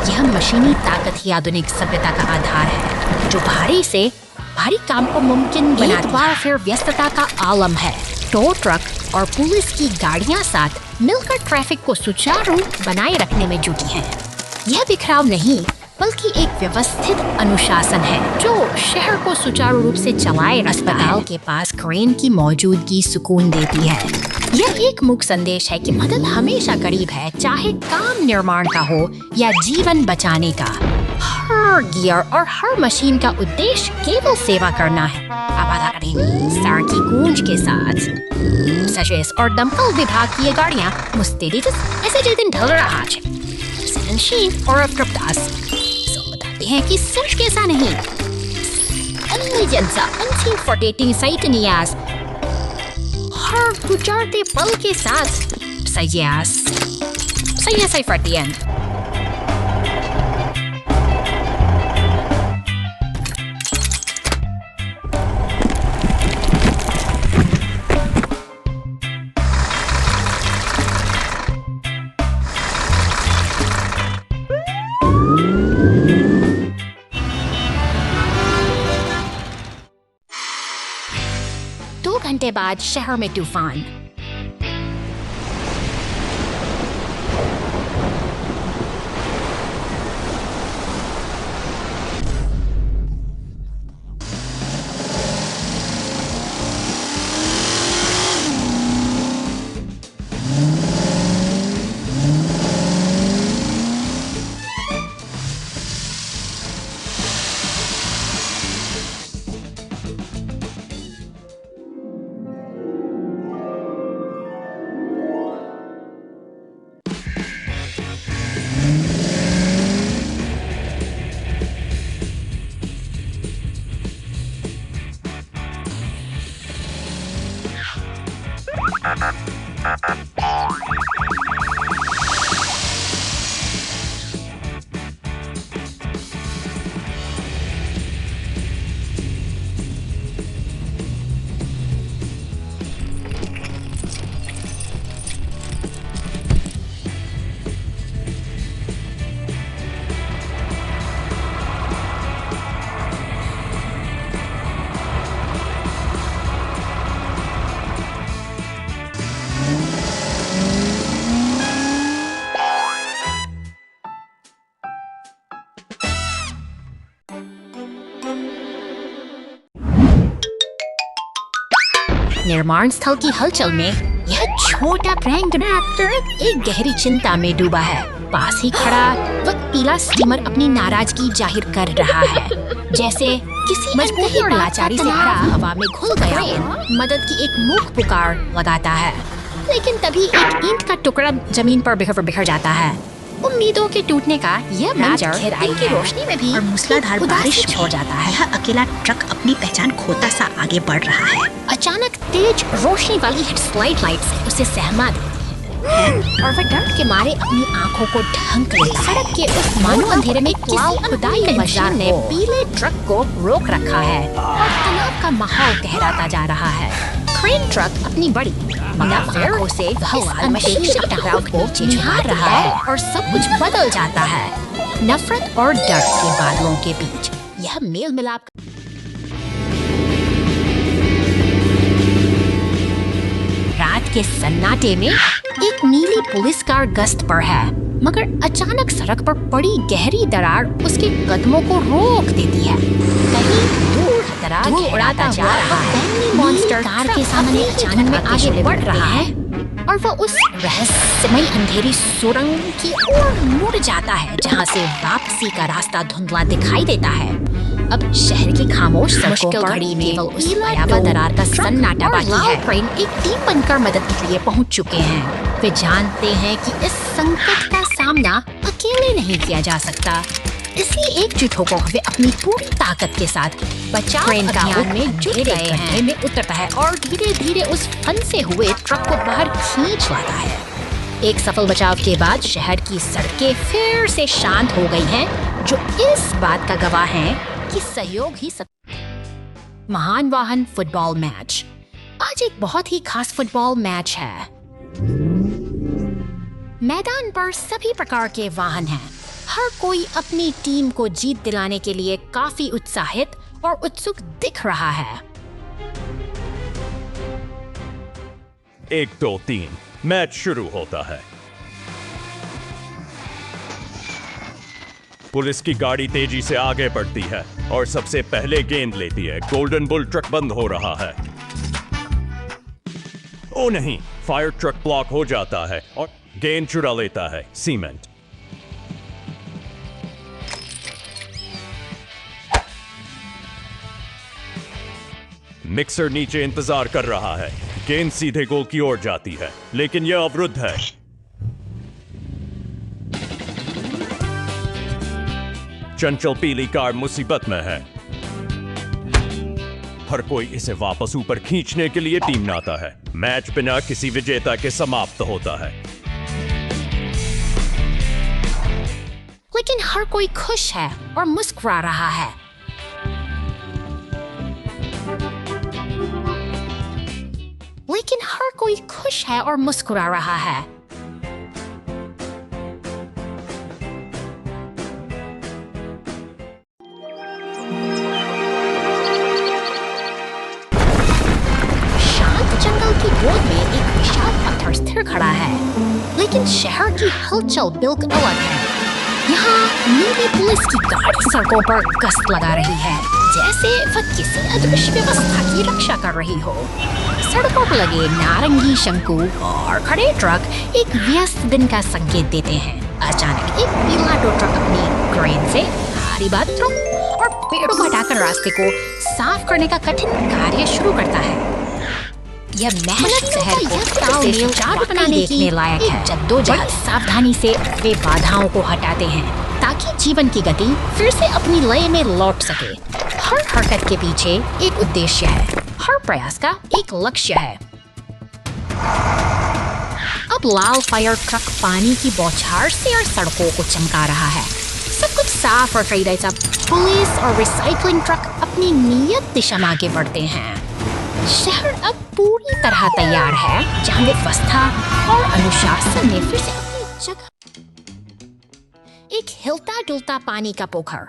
यह मशीनी ताकत ही आधुनिक सभ्यता का आधार है, जो भारी से भारी काम को मुमकिन बनाती है। एक बार फिर व्यस्तता का आलम है। टो ट्रक और पुलिस की गाड़ियां साथ मिलकर ट्रैफिक को सुचारू बनाए रखने में जुटी हैं। यह बिखराव नहीं बल्कि एक व्यवस्थित अनुशासन है जो शहर को सुचारू रूप से चलाए। अस्पताल के पास क्रेन की मौजूदगी सुकून देती है। यह एक मुख्य संदेश है कि मदद हमेशा करीब है, चाहे काम निर्माण का हो या जीवन बचाने का। हर गियर और हर मशीन का उद्देश्य केवल सेवा करना है। सर की गूंज के साथ सचेस और दमकल विभाग की ये गाड़ियां मुस्तैदी ऐसे जे दिन ढल रहा है। संशीन और अफ्रदास बताते हैं कि सच कैसा नहीं। हर गुजरते पल के साथ say for the end. दो घंटे बाद शहर में तूफान। निर्माण स्थल की हलचल में यह छोटा प्रैंक एक्टर एक गहरी चिंता में डूबा है। पास ही खड़ा वह पीला स्टीमर अपनी नाराजगी जाहिर कर रहा है, जैसे किसी मजबूरी और लाचारी से भरा हवा में घुल गया मदद की एक मूक पुकार लगाता है। लेकिन तभी एक ईंट का टुकड़ा जमीन पर बिखर जाता है। उम्मीदों के टूटने का यह मंजर दिन की रोशनी में भी और मूसलाधार बारिश छोड़ जाता है। यह अकेला ट्रक अपनी पहचान खोता सा आगे बढ़ रहा है। अचानक तेज रोशनी वाली हेडलाइट लाइट से उसे सहमा देती है और वह डर के मारे अपनी आंखों को ढंक लेता है। सड़क के उस मानो अंधेरे में किसी खुदाई मशीन ने पीले ट्रक को रोक रखा है और तनाव का माहौल गहराता जा रहा है। क्रेन ट्रक अपनी बड़ी आंखों से मशीन के टकराव को निहार रहा है और सब कुछ बदल जाता है। नफरत और डर के बादलों के बीच यह मेल मिलाप रात के सन्नाटे में एक नीली पुलिस कार गश्त पर है, मगर अचानक सड़क पर पड़ी गहरी दरार उसके कदमों को रोक देती है। कहीं दूर दरार उड़ाता जा रहा है। मॉन्स्टर कार के सामने अचानक में आगे बढ़ रहा है और वह उस रहस्यमयी अंधेरी सुरंग की ओर मुड़ जाता है जहां से वापसी का रास्ता धुंधला दिखाई देता है। अब शहर की खामोश सड़कों पर घड़ी में उस भयावह दरार का सन्नाटा बाकी है। क्रेन एक टीम बनकर मदद के लिए पहुंच चुके हैं। वे जानते हैं कि इस संकट का सामना अकेले नहीं किया जा सकता, इसलिए एकजुट होकर वे अपनी पूरी ताकत के साथ बचाव अभियान में जुट गए हैं। में उतरता है और धीरे धीरे उस फंसे हुए ट्रक को बाहर खींच लाता है। एक सफल बचाव के बाद शहर की सड़कें फिर से शांत हो गई हैं, जो इस बात का गवाह हैं कि सहयोग ही महान वाहन फुटबॉल मैच। आज एक बहुत ही खास फुटबॉल मैच है। मैदान पर सभी प्रकार के वाहन हैं। हर कोई अपनी टीम को जीत दिलाने के लिए काफी उत्साहित और उत्सुक दिख रहा है। 1, 2, 3 मैच शुरू होता है। पुलिस की गाड़ी तेजी से आगे बढ़ती है और सबसे पहले गेंद लेती है। गोल्डन बुल ट्रक बंद हो रहा है। ओ नहीं, फायर ट्रक ब्लॉक हो जाता है और गेंद चुरा लेता है सीमेंट। मिक्सर नीचे इंतजार कर रहा है। गेंद सीधे गोल की ओर जाती है, लेकिन यह अवरुद्ध है। चंचल पीली कार मुसीबत में है। हर कोई इसे वापस ऊपर खींचने के लिए टीम में आता है। मैच बिना किसी विजेता के समाप्त होता है। लेकिन हर कोई खुश है और मुस्कुरा रहा है। लेकिन हर कोई खुश है और मुस्कुरा रहा है। शांत जंगल की गोद में एक विशाल पत्थर स्थिर खड़ा है, लेकिन शहर की हलचल बिल्कुल अलग है। यहाँ नीली पुलिस की गाड़ी सड़कों पर गश्त लगा रही है, जैसे वह किसी अदृश्य व्यवस्था की रक्षा कर रही हो। सड़कों पर लगे नारंगी शंकु और खड़े ट्रक एक व्यस्त दिन का संकेत देते हैं। अचानक एक पीला टो ट्रक अपनी क्रेन से भारी बादलों और पेड़ों को हटाकर रास्ते को साफ करने का कठिन कार्य शुरू करता है। यह मेहनत शहर को तालमेल बनाने देखने लायक है। जद्दोजहद सावधानी से वे बाधाओं को हटाते हैं ताकि जीवन की गति फिर से अपनी लय में लौट सके। हर हरकत के पीछे एक उद्देश्य है, हर प्रयास का एक लक्ष्य है। अब लाल फायर ट्रक पानी की बौछार से और सड़कों को चमका रहा है। सब कुछ साफ और सही जब पुलिस और रिसाइकलिंग ट्रक अपनी नियत दिशा में आगे बढ़ते हैं। शहर अब पूरी तरह तैयार है, जहां व्यवस्था और अनुशासन ने फिर से अपनी जगह। एक हिलता डुलता पानी का पोखर।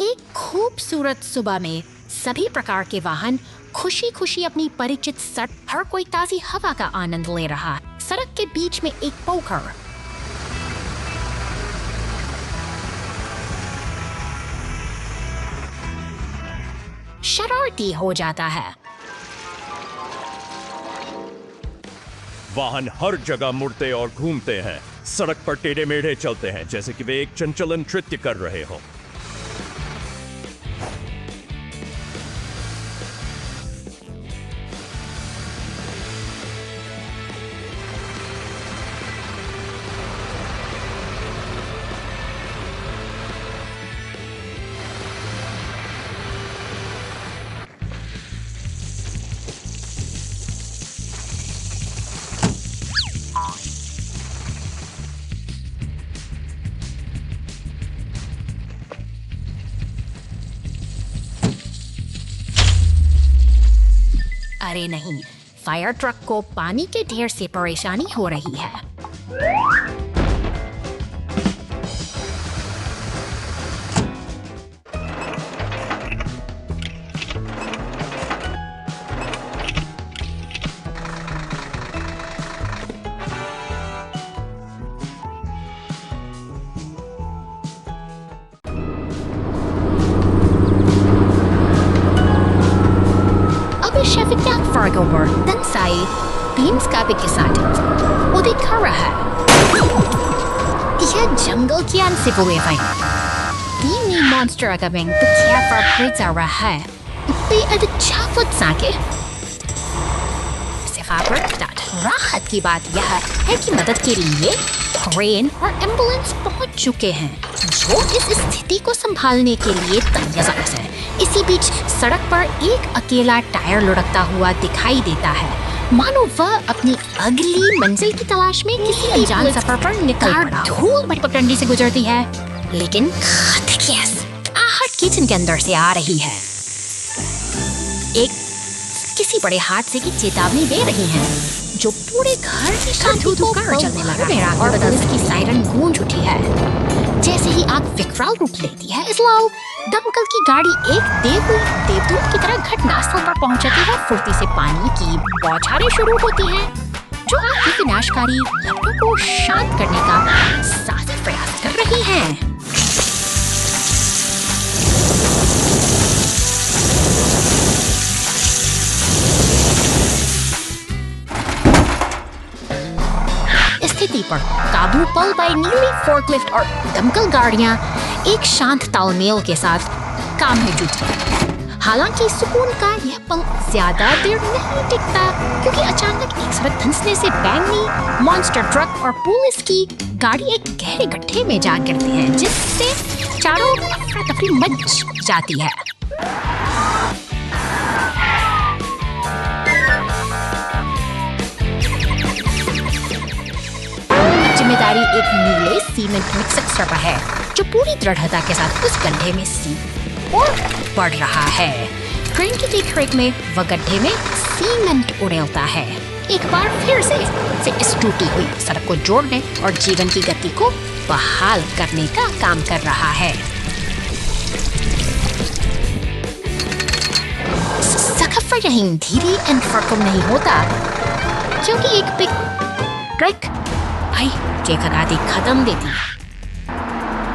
एक खूबसूरत सुबह में सभी प्रकार के वाहन खुशी खुशी अपनी परिचित सड़क, हर कोई ताजी हवा का आनंद ले रहा है। सड़क के बीच में एक पोखर। शरारती हो जाता है। वाहन हर जगह मुड़ते और घूमते हैं। सड़क पर टेढ़े मेढ़े चलते हैं, जैसे कि वे एक चंचलन नृत्य कर रहे हो। अरे नहीं, फायर ट्रक को पानी के ढेर से परेशानी हो रही है। Fargover dan saya Beamscape के साथ वो दिखा रहा है। यह जंगल की से हुए भाई। Ini monster agawing bekämpar berdarah. Ito'y adachapot sa akin. राहत की बात यह है कि मदद के लिए क्रेन और एम्बुलेंस पहुंच चुके हैं, जो इस स्थिति को संभालने के लिए तैयार है। इसी बीच सड़क पर एक अकेला टायर लुढ़कता हुआ दिखाई देता है, मानो वह अपनी अगली मंजिल की तलाश में किसी अनजान सफर पर निकल पड़ा। धूल भरी पगडंडी से गुजरती है, लेकिन आहट किचन के अंदर से आ रही है। एक किसी बड़े हादसे की चेतावनी दे रही है, जो पूरे घर की शांति को चलने लगा है और पुलिस की सायरन गूंज उठी है। जैसे ही आग विकराल रूप लेती है, इसलाउ दमकल की गाड़ी एक देवदूत की तरह घटनास्थल पर पहुंच जाती है। फुर्ती से पानी की बौछारें शुरू होती हैं, जो आग की विनाशकारी लपटों को शांत करने का सार्थक प्रयास कर रही हैं। स्थिति पर काबू पल पाई नीली फोर्कलिफ्ट और दमकल गाड़ियां एक शांत तालमेल के साथ काम में जुटी हैं। हालांकि सुकून का यह पल ज्यादा देर नहीं टिकता, क्योंकि अचानक एक सड़क धंसने से बैंगनी मॉन्स्टर ट्रक और पुलिस की गाड़ी एक गहरे गड्ढे में जा गिरती है, जिससे चारों अफरा तफरी मच जाती है। जिम्मेदारी एक नीले सीमेंट मिक्सर पर है, जो पूरी दृढ़ता के साथ उस गड्ढे में और बढ़ रहा है। ट्रेन की देखरेख में वह गड्ढे में सीमेंट उड़ेलता है, एक बार फिर से इस टूटी हुई सड़क को जोड़ने और जीवन की गति को बहाल करने का काम कर रहा है। सफर यहीं धीरे एंड फरकम नहीं होता, क्योंकि एक बिग ब्रेक भाई जेकर आदि खत्म देती है,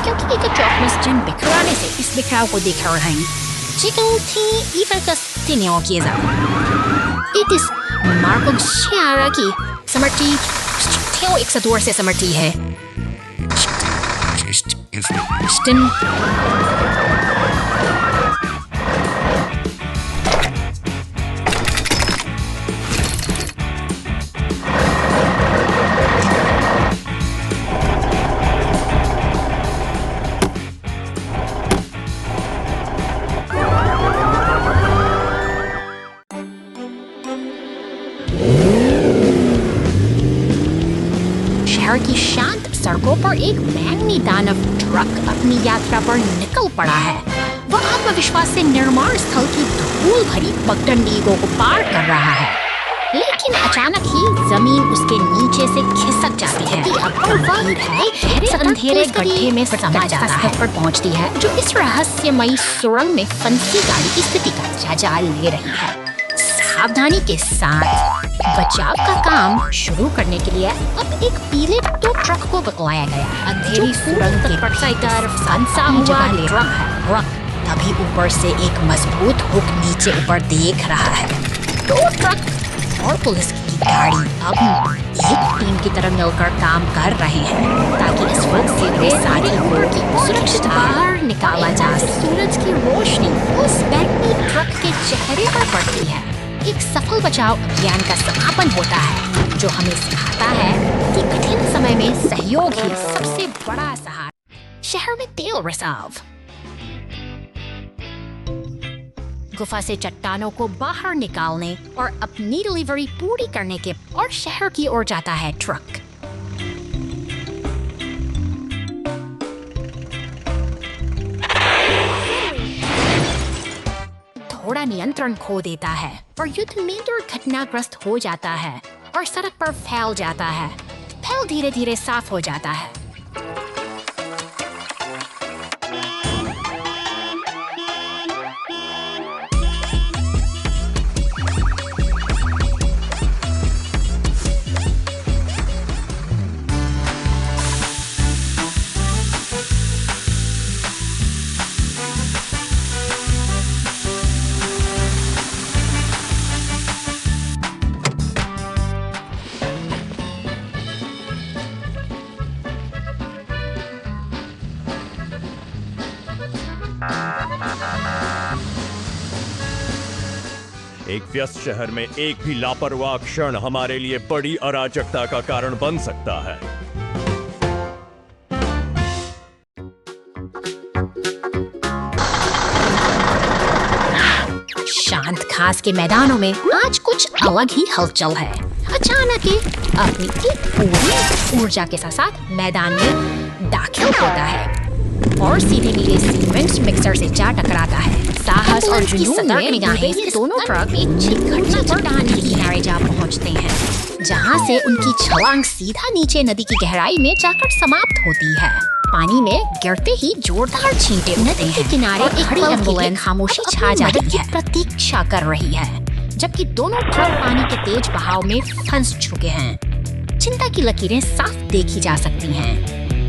क्योंकि एक चौकमस जन बिखराने से इस बिखराव को देख रहे हैं। Chicken tea even kastinyo kieza. It is Marco Shiara ki samarti theo ek sadur se samarti hai. Just if Stin शहर की शांत सड़कों पर एक बैंगनी दानव ट्रक अपनी यात्रा पर निकल पड़ा है। वह आत्मविश्वास से निर्माण स्थल की धूल भरी पगडंडीयों को पार कर रहा है, लेकिन अचानक ही जमीन उसके नीचे से खिसक जाती है और वह अंधेरे गड्ढे में समा जाता है पर पहुंचती है, जो इस रहस्यमयी सुरंग में फंसी गाड़ी की स्थिति का जायजा ले रही है। सावधानी के साथ बचाव का काम शुरू करने के लिए अब एक पीले टो ट्रक को बकवाया गया। अंधेरी सुरंग के तरफ फंसा हुआ ट्रक है। तभी ऊपर से एक मजबूत हुक नीचे ऊपर देख रहा है। टो ट्रक और पुलिस की गाड़ी अब एक टीम की तरह मिलकर काम कर रहे हैं, ताकि इस वक्त से वे सारी लोगों की सुरक्षित बाहर निकाला जा सके। सूरज की रोशनी उस बैंगनी ट्रक के चेहरे पर पड़ती है। एक सफल बचाव अभियान का समापन होता है, जो हमें सिखाता है कि कठिन समय में सहयोग ही सबसे बड़ा सहारा। शहर में तेल रिजर्व गुफा से चट्टानों को बाहर निकालने और अपनी डिलीवरी पूरी करने के और शहर की ओर जाता है ट्रक। थोड़ा नियंत्रण खो देता है और युद्ध में दुर्घटनाग्रस्त हो जाता है और सड़क पर फैल जाता है। फैल धीरे धीरे साफ हो जाता है। एक व्यस्त शहर में एक भी लापरवाह क्षण हमारे लिए बड़ी अराजकता का कारण बन सकता है। शांत घास के मैदानों में आज कुछ अलग ही हलचल है। अचानक ही अपनी पूरी ऊर्जा के साथ मैदान में दाखिल होता है और सीधे नीले सीमेंट मिक्सर से जा टकराता है। साहस और जुनून में निगाहें ये दोनों ट्रक एक घटना चट्टान के किनारे जा पहुंचते हैं, जहां से उनकी छलांग सीधा नीचे नदी की गहराई में जाकर समाप्त होती है। पानी में गिरते ही जोरदार छींटे उठते हैं। किनारे एक खड़ी एम्बुलेंस खामोशी छा जाती है, प्रतीक्षा कर रही है, जबकि दोनों ट्रक पानी के तेज बहाव में फंस चुके हैं। चिंता की लकीरें साफ देखी जा सकती हैं,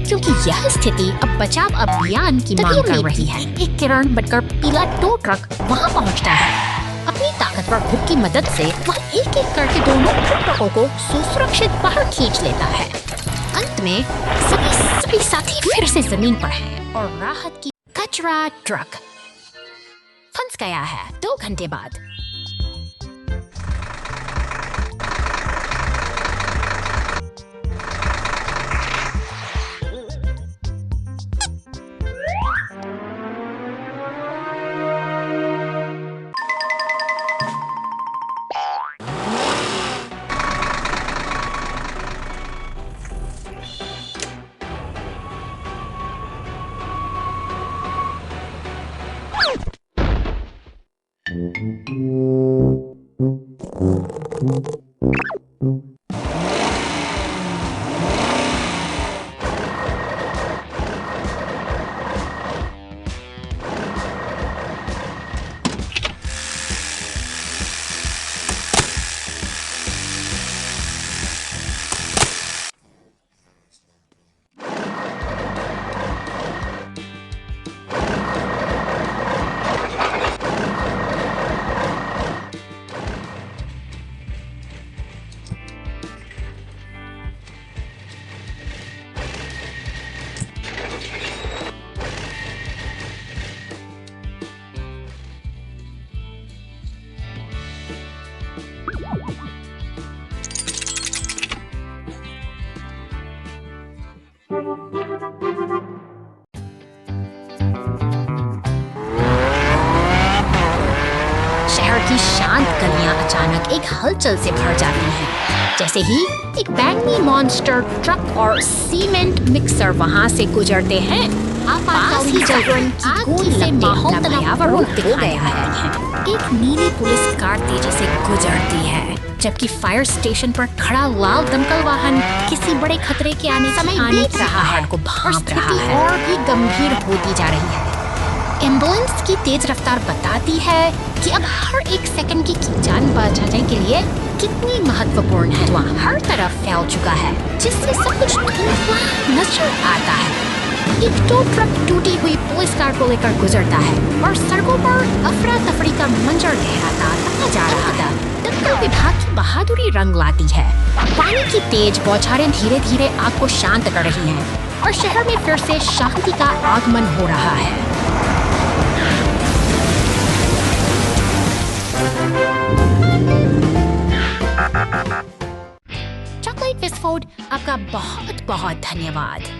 क्योंकि यह स्थिति अब बचाव अभियान की मांग कर रही है। एक किरण बनकर पीला टो ट्रक वहां पहुंचता है। अपनी ताकतवर हुक की मदद से वह एक एक करके दोनों ट्रकों को सुरक्षित बाहर खींच लेता है। अंत में सभी साथी फिर से जमीन पर हैं और राहत की कचरा ट्रक पहुंच गया है 2 घंटे बाद। शहर की शांत गलियां अचानक एक हलचल से भर जाती हैं। जैसे ही एक बैंगनी मॉन्स्टर ट्रक और सीमेंट मिक्सर वहां से गुजरते हैं, आपातकालीन जागरण की गूंज से माहौल भयावह रूप दिखाया है। एक नीली पुलिस कार तेजी से गुजरती है, जबकि फायर स्टेशन पर खड़ा लाल दमकल वाहन किसी बड़े खतरे के आने बीत रहा है को भांप रहा है और भी गंभीर होती जा रही है। एम्बुलेंस की तेज रफ्तार बताती है कि अब हर एक सेकंड की जान बचाने के लिए कितनी महत्वपूर्ण है। धुआं हर तरफ फैल चुका है, जिससे सब कुछ धुंधला नजर आता है। एक टो ट्रक टूटी हुई पुलिस कार को लेकर गुजरता है और सड़कों पर अफरा तफरी का मंजर गहराता जा रहा था। दमकल विभाग की बहादुरी रंग लाती है। पानी की तेज बौछारें धीरे धीरे आग को शांत कर रही हैं और शहर में फिर से शांति का आगमन हो रहा है। चॉकलेट विस्फोट, आपका बहुत बहुत धन्यवाद।